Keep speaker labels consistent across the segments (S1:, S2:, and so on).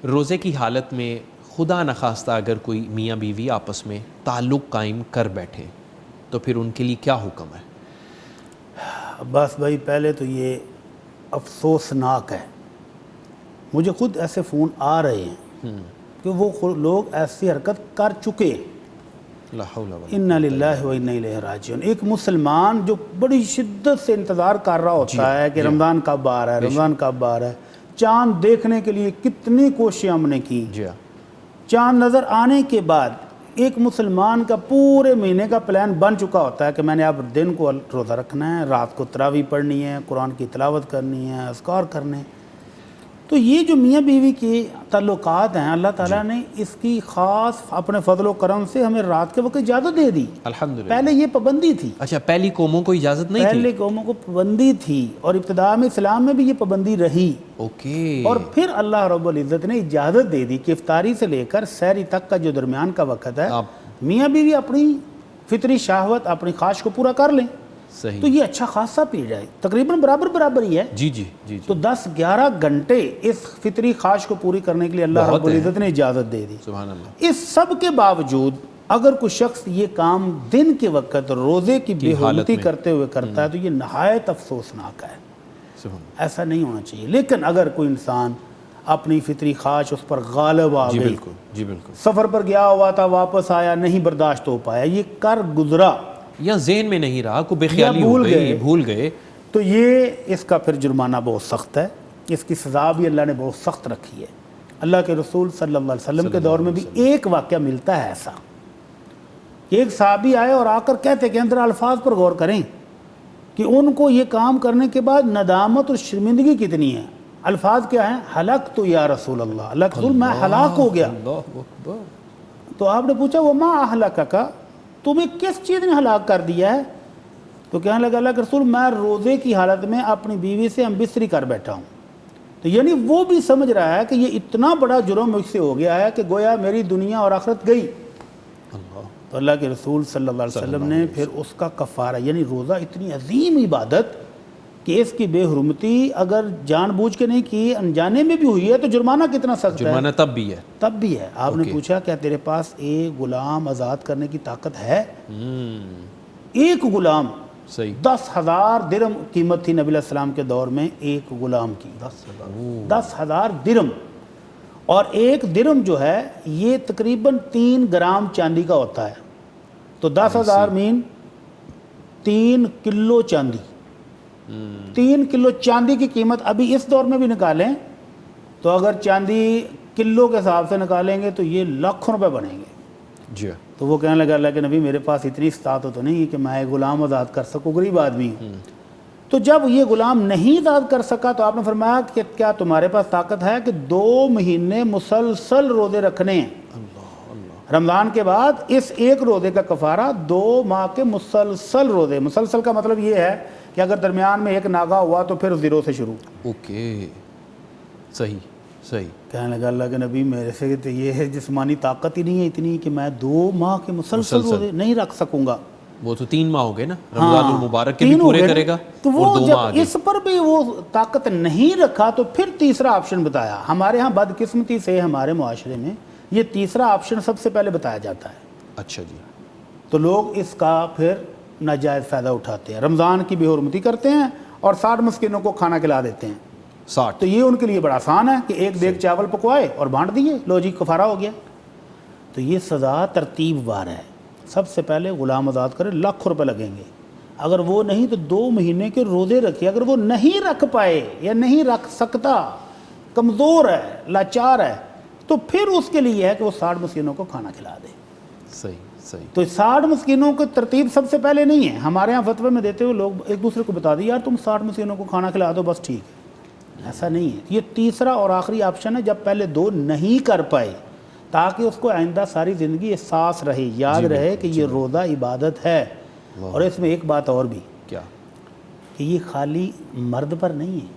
S1: روزے کی حالت میں خدا نخواستہ اگر کوئی میاں بیوی آپس میں تعلق قائم کر بیٹھے تو پھر ان کے لیے کیا حکم ہے؟
S2: عباس بھائی پہلے تو یہ افسوسناک ہے، مجھے خود ایسے فون آ رہے ہیں کہ وہ لوگ ایسی حرکت کر چکے.
S1: لا حول ولا
S2: انا للہ و انا الیہ راجعون. ایک مسلمان جو بڑی شدت سے انتظار کر رہا ہوتا ہے کہ رمضان کب آ رہا ہے، رمضان کب آ رہا ہے، چاند دیکھنے کے لیے کتنی کوششیں ہم نے کی. چاند نظر آنے کے بعد ایک مسلمان کا پورے مہینے کا پلان بن چکا ہوتا ہے کہ میں نے اب دن کو روزہ رکھنا ہے، رات کو تراویح پڑھنی ہے، قرآن کی تلاوت کرنی ہے، اذکار کرنے. تو یہ جو میاں بیوی کے تعلقات ہیں، اللہ تعالیٰ نے اس کی خاص اپنے فضل و کرم سے ہمیں رات کے وقت اجازت دے دی.
S1: الحمدللہ.
S2: پہلے یہ پابندی تھی.
S1: اچھا، پہلی قوموں کو اجازت نہیں تھی؟
S2: پہلے قوموں کو پابندی تھی، اور ابتداء میں اسلام میں بھی یہ پابندی رہی.
S1: اوکے.
S2: اور پھر اللہ رب العزت نے اجازت دے دی کہ افطاری سے لے کر سحری تک کا جو درمیان کا وقت ہے، میاں بیوی اپنی فطری شہوت، اپنی خواہش کو پورا کر لیں.
S1: صحیح.
S2: تو یہ اچھا خاصا پی جائے، تقریباً برابر ہی ہے.
S1: جی جی جی.
S2: تو 10-11 گھنٹے اس فطری خواہش کو پوری کرنے کے لیے اللہ رب العزت نے اجازت دے دی.
S1: سبحان اللہ.
S2: اس سب کے باوجود اگر کوئی شخص یہ کام دن کے وقت روزے کی بے حرمتی کرتے ہوئے کرتا ہے تو یہ نہایت افسوسناک ہے. ایسا نہیں ہونا چاہیے. لیکن اگر کوئی انسان اپنی فطری خواہش اس پر غالب آ گئی،
S1: جی بالکل،
S2: سفر پر گیا ہوا تھا، واپس آیا، نہیں برداشت ہو پایا، یہ کر گزرا
S1: یا ذہن میں نہیں رہا، کوئی بے خیالی ہو گئی، بھول گئے،
S2: تو یہ اس کا پھر جرمانہ بہت سخت ہے. اس کی سزا بھی اللہ نے بہت سخت رکھی ہے. اللہ کے رسول صلی اللہ علیہ وسلم کے دور میں بھی ایک واقعہ ملتا ہے ایسا کہ ایک صحابی آئے اور آ کر کہتے کہ اندر الفاظ پر غور کریں کہ ان کو یہ کام کرنے کے بعد ندامت اور شرمندگی کتنی ہے. الفاظ کیا ہیں؟ ہلاک تو یا رسول اللہ، اللہ کے رسول میں ہلاک ہو گیا. تو آپ نے پوچھا وہ ماں اہلک کا، تمہیں کس چیز نے ہلاک کر دیا ہے؟ تو کہنے لگا اللہ کے رسول میں روزے کی حالت میں اپنی بیوی سے ہم بستری کر بیٹھا ہوں. تو یعنی وہ بھی سمجھ رہا ہے کہ یہ اتنا بڑا جرم مجھ سے ہو گیا ہے کہ گویا میری دنیا اور آخرت گئی. تو اللہ کے رسول صلی اللہ علیہ وسلم نے پھر اس کا کفارہ، یعنی روزہ اتنی عظیم عبادت کہ اس کی بے حرمتی اگر جان بوجھ کے نہیں کی، انجانے میں بھی ہوئی ہے تو جرمانہ کتنا سخت ہے.
S1: جرمانہ تب بھی ہے.
S2: آپ نے پوچھا کیا تیرے پاس ایک غلام آزاد کرنے کی طاقت ہے؟ ایک غلام.
S1: صحیح.
S2: 10,000 درہم قیمت تھی نبی علیہ السلام کے دور میں ایک غلام کی. 10,000 درہم. اور ایک درہم جو ہے یہ تقریباً 3 گرام چاندی کا ہوتا ہے. تو 10,000 مین 3 کلو چاندی. 3 کلو چاندی کی قیمت ابھی اس دور میں بھی نکالیں تو اگر چاندی کلو کے حساب سے نکالیں گے تو یہ لاکھوں روپے بنیں گے.
S1: جی.
S2: تو وہ کہنے لگا اللہ کے نبی میرے پاس اتنی استطاعت تو نہیں کہ میں ایک غلام آزاد کر سکوں، غریب آدمی ہوں. تو جب یہ غلام نہیں آزاد کر سکا تو آپ نے فرمایا کہ کیا تمہارے پاس طاقت ہے کہ 2 مہینے مسلسل روزے رکھنے ہیں؟ رمضان کے بعد اس ایک روزے کا کفارہ 2 ماہ کے مسلسل روزے. مسلسل کا مطلب یہ ہے کہ اگر درمیان میں ایک ناغہ ہوا تو پھر 0 سے شروع.
S1: اوکے. صحیح.
S2: کہنے لگا اللہ کے نبی میرے سے تو یہ ہے جسمانی طاقت ہی نہیں ہے اتنی کہ میں 2 ماہ کے مسلسل روزے نہیں رکھ سکوں گا.
S1: وہ تو 3 ماہ ہو گئے نا، رمضان المبارک کے بھی پورے کرے گا.
S2: تو وہ جب اس پر بھی وہ طاقت نہیں رکھا تو پھر تیسرا آپشن بتایا. ہمارے ہاں بدقسمتی سے ہمارے معاشرے میں یہ تیسرا آپشن سب سے پہلے بتایا جاتا ہے.
S1: اچھا جی.
S2: تو لوگ اس کا پھر ناجائز فائدہ اٹھاتے ہیں، رمضان کی بے حرمتی کرتے ہیں اور 60 مسکینوں کو کھانا کھلا دیتے ہیں.
S1: 60.
S2: تو یہ ان کے لیے بڑا آسان ہے کہ ایک دیگ چاول پکوائے اور بانٹ دیے، لو جی کفارہ ہو گیا. تو یہ سزا ترتیب وار ہے. سب سے پہلے غلام آزاد کرے، لاکھوں روپے لگیں گے. اگر وہ نہیں تو 2 مہینے کے روزے رکھے. اگر وہ نہیں رکھ پائے یا نہیں رکھ سکتا، کمزور ہے، لاچار ہے، تو پھر اس کے لیے ہے کہ وہ 60 مسکینوں کو کھانا کھلا دے.
S1: صحیح.
S2: تو 60 مسکینوں کی ترتیب سب سے پہلے نہیں ہے. ہمارے ہاں فتوے میں دیتے ہوئے لوگ ایک دوسرے کو بتا دیں یار تم 60 مسکینوں کو کھانا کھلا دو بس ٹھیک ہے. ایسا نہیں ہے. یہ تیسرا اور آخری آپشن ہے جب پہلے 2 نہیں کر پائے، تاکہ اس کو آئندہ ساری زندگی احساس رہے، یاد رہے کہ یہ روزہ عبادت ہے. اور اس میں ایک بات اور بھی،
S1: کیا؟
S2: کہ یہ خالی مرد پر نہیں ہے.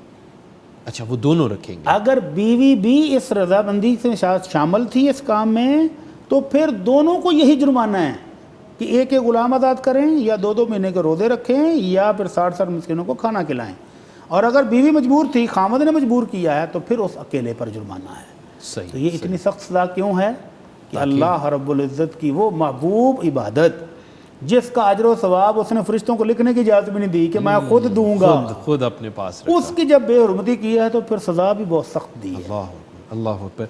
S1: اچھا، وہ دونوں رکھیں گے.
S2: اگر بیوی بھی اس رضامندی سے شامل تھی اس کام میں تو پھر دونوں کو یہی جرمانہ ہے کہ ایک غلام آزاد کریں یا 2 مہینے کے روزے رکھیں یا پھر 60 مسکینوں کو کھانا کھلائیں. اور اگر بیوی مجبور تھی، خامد نے مجبور کیا ہے، تو پھر اس اکیلے پر جرمانہ ہے.
S1: صحیح،
S2: تو یہ اتنی سخت سزا کیوں ہے کہ اللہ رب العزت کی وہ محبوب عبادت جس کا اجر و ثواب اس نے فرشتوں کو لکھنے کی اجازت بھی نہیں دی کہ میں خود دوں گا،
S1: خود اپنے پاس رکھا.
S2: اس کی جب بے حرمتی کی ہے تو پھر سزا بھی بہت سخت دی ہے.
S1: اللہ اکبر، اللہ اکبر.